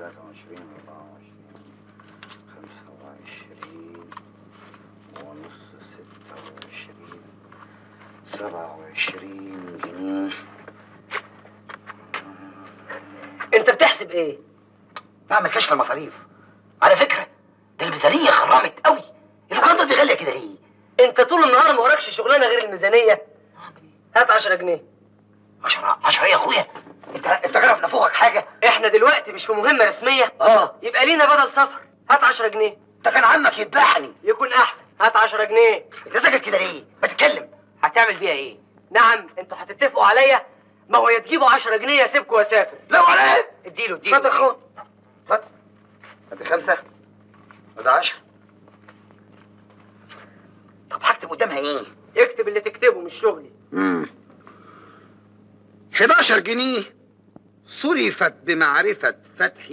23 24 25 ونص 26 27 جنيه. انت بتحسب ايه؟ بعمل كشف المصاريف. على فكره ده الميزانيه خرمت قوي. الفكره دي غاليه كده ليه؟ انت طول النهار ما وراكش شغلانه غير الميزانيه. هات 10 جنيه. 10 ايه يا اخويا؟ انت جرب نفوخك حاجه؟ احنا دلوقتي مش في مهمه رسميه. يبقى لينا بدل سفر. هات 10 جنيه. ده كان عمك يذبحني. يكون احسن. هات 10 جنيه. انت ساكت كده ليه؟ ما تتكلم. هتعمل بيها ايه؟ نعم انتوا هتتفقوا عليا. ما هو يا تجيبوا 10 جنيه يا سيبكوا واسافر. لا ولا ايه؟ اديله اتفضل خد. اتفضل. ادي 5 وده 10. طب هكتب قدامها ايه؟ اكتب اللي تكتبه مش شغلي. 11 جنيه صرفت بمعرفة فتحي